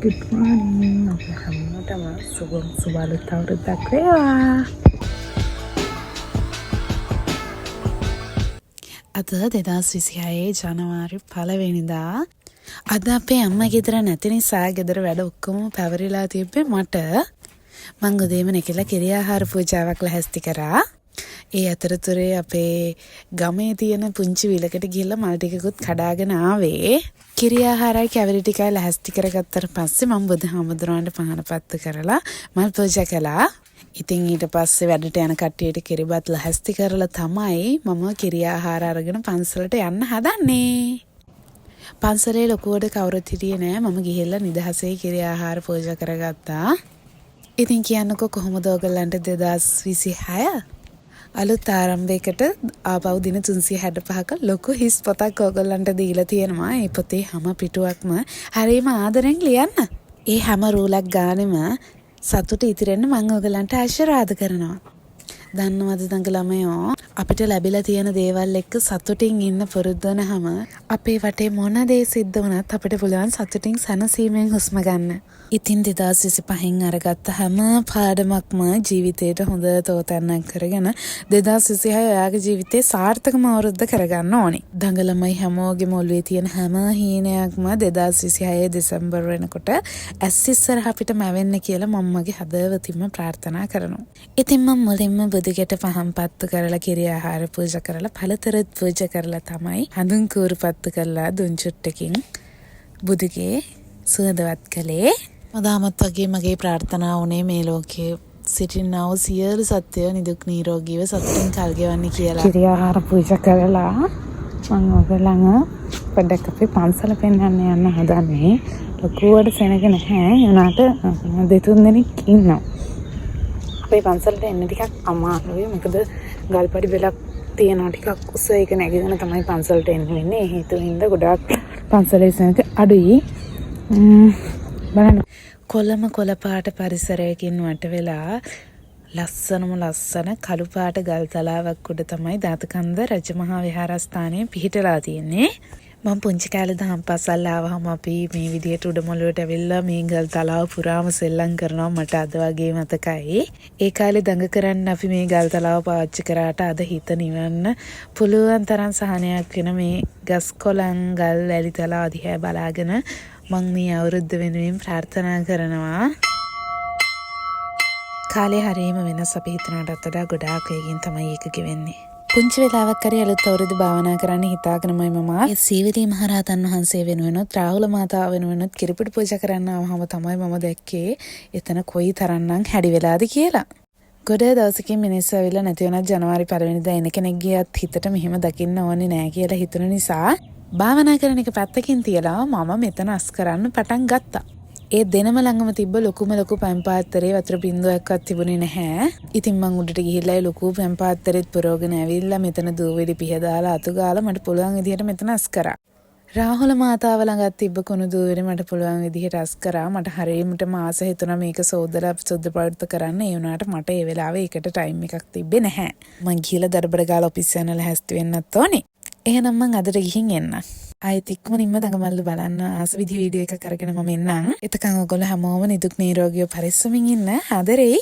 Good morning. අපි හැමෝටම සුබ අලුත් අවුරුද්දක් වේවා. අද 2026 ජනවාරි 1 වෙනිදා. අද අපේ අම්මා ගෙදර නැති නිසා ගෙදර වැඩ ඔක්කොම පැවරිලා තිබ්බේ මට. මං උදේම නැගිටලා කිරි ආහාර පූජාවක් ලැහැස්ති කරා. ඒ අතරතුරේ අපේ ගමේ තියෙන පුංචි විලකට ගිහිල්ලා මල් ටිකකුත් කඩාගෙන ආවේ. කිරි ආහාරයි කැවිලි ටිකයි ලැහැස්ති කරගත්තට පස්සේ මම බුදුහාමුදුරන්ට පහන පත්තු කරලා මල් පූජා කළා. ඉතින් ඊට පස්සේ වැඩට යන කට්ටියට කිරිබත් ලැහැස්ති කරලා තමයි මම කිරි ආහාර අරගෙන පන්සලට යන්න හදන්නේ. පන්සලේ ලොකුවට කවුරුත් හිටියේ නෑ. මම ගිහිල්ලා නිදහසේ කිරි ආහාර පූජා කරගත්තා. ඉතින් කියන්නකෝ කොහොමද ඔයගලන්ට 2026 අලුත් ආරම්භයකට ආපහු දින 365ක ලොකු හිස් පොතක් ඔයගලන්ට දීලා තියෙනවා. ඒ පොතේ හැම පිටුවක්ම හරියම ආදරෙන් ලියන්න. ඒ හැම රූලක් ගානෙම සතුට ඉතිරෙන්න මම ඔයගලන්ට ආශිර්වාද කරනවා. දන්නවද දඟ ළමයෝ අපිට ලැබිලා තියෙන දේවල් එක්ක සතුටින් ඉන්න පුරුදු වුණාම අපේ වටේ මොන දේ සිද්ධ වුණත් අපිට පුළුවන් සතුටින් සැනසීමෙන් හුස්ම ගන්න. ඉතින් 2025න් අරගත්ත හැම පාඩමක්ම ජීවිතේට හොඳ තෝතැන්නක් කරගෙන 2026 ඔයාගේ ජීවිතේ සාර්ථකම අවුරුද්ද කරගන්න ඕනේ. දඟ ළමයි හැමෝගෙම ඔළුවේ තියෙන හැම හීනයක්ම 2026 දෙසැම්බර් වෙනකොට ඇස් ඉස්සරහ අපිට මැවෙන්න කියලා මම මගේ හදවතින්ම ප්‍රාර්ථනා කරනවා. ඉතින් මම මුලින්ම බුදුගෙට පහන් පත්තු කරලා කිරි ආහාර පූජා කරලා පළතරත් පූජා කරලා තමයි හඳුන් කූරු පත්තු කරලා දුන් චුට්ටකින් බුදුගේ සුවඳවත් කළේ. මදාමත් වගේ මගේ ප්‍රාර්ථනා වුණේ මේ ලෝකයේ සිටිනා වූ සියලු සත්වයෝ නිදුක් නිරෝගීව සතුටින් කල් ගෙවන්න කියලා. කිරි ආහාර පූජා කරලා මම ඔයගලඟ පොඩ්ඩක් අපේ පන්සල පෙන්වන්න යන්න හදන්නේ. ලොකුවට සෙනග නැහැ. උනාට දෙතුන් දෙනෙක් ඉන්නවා. අපේ පන්සලට එන්න ටිකක් අමාරුයි. මොකද ගල්පඩි බෙලක් තියෙනවා ටිකක් උස. ඒක නැගිගෙන තමයි පන්සලට එන්න වෙන්නේ. ඒ හේතුවෙන්ද ගොඩාක් පන්සලේ සෙනග අඩුයි. බලන්න කොළම කොළ පාට පරිසරයකින් වට වෙලා ලස්සන කළු පාට ගල් තලාවක් උඩ තමයි දාතකන්ද රජමහා විහාරස්ථානය පිහිටලා තියෙන්නේ. මම පුංචි කාලේ දහම් පාසල් ආවම අපි මේ විදියට උඩමළුවට ඇවිල්ලා මේ ගල් තලාව පුරාම සෙල්ලම් කරනවා. මට අද වගේ මතකයි. ඒ කාලේ දඟ කරන්න අපි මේ ගල් තලාව පාවිච්චි කරාට අද හිත නිවන්න පුළුවන් තරම් සහනයක් වෙන මේ ගස් කොළන් ගල් වැලි තලාව දිහා බලාගෙන මං මේ අවුරුද්ද වෙනුවෙන් ප්‍රාර්ථනා කරනවා. කාලේ හරියම වෙනස්. අපි හිතනටත් වඩා ගොඩාක් වේගෙන් තමයි ඒක ගෙවෙන්නේ. පුංචි වෙලාවක් හරි අලුත් අවුරුදු භාවනා කරන්න හිතාගෙනමයි මම සීවලී මහරහතන් වහන්සේ වෙනුවෙනුත් රාහුල මාතාව වෙනුවෙනුත් කිරිපිටි පූජා කරන්න ආවම තමයි මම දැක්කේ එතන කොයි තරම්නම් හැඩි වෙලාද කියලා. ගොඩ දවසකින් මිනිස්සු ඇවිල්ලා නැති වුණත් ජනවාරි 1 වෙනිදා එන කෙනෙක් ගියත් හිතට මෙහෙම දකින්න ඕනේ නෑ කියලා හිතුන නිසා භාවනා කරන එක පැත්තකින් තියලා මම මෙතන අස් කරන්න පටන් ගත්තා. ඒ දෙනම ළඟම තිබ්බ ලොකු පැන් පාත්තරේ වතුර බින්දුවක්වත් තිබුණේ නැහැ. ඉතින් මං උඩට ගිහිල්ලා ඒ ලොකු පැන් පාත්තරෙත් පුරවගෙන ඇවිල්ලා මෙතන දූවිලි පිහදාලා අතු ගාලා මට පුළුවන් විදිහට මෙතන අස් කරා. රාහුල මාතාව ළඟත් තිබ්බ කුණු දූවිලි මට පුළුවන් විදිහට අස් කරා. මට හරියටම ආස හිතුණා මේක සෝදලා සුද්ධ ප්‍රවෘත්ත කරන්න. ඒ වුණාට මට ඒ වෙලාවේ ඒකට ටයිම් එකක් තිබ්බේ නැහැ. මං ගිහලා දඩබඩ ගාලා ඔෆිස් යන්න ලැහැස්ති වෙන්නත් ඕනේ. එහෙනම් මං අදට ගිහින් එන්න. ආයෙත් ඉක්මනින්ම දඟමල්ල බලන්න ආස වීඩියෝ එකක් අරගෙන මම එන්නම්. එතකන් ඔයගොල්ලෝ හැමෝම නිදුක් නිරෝගීව පරිස්සමින් ඉන්න. ආදරෙයි.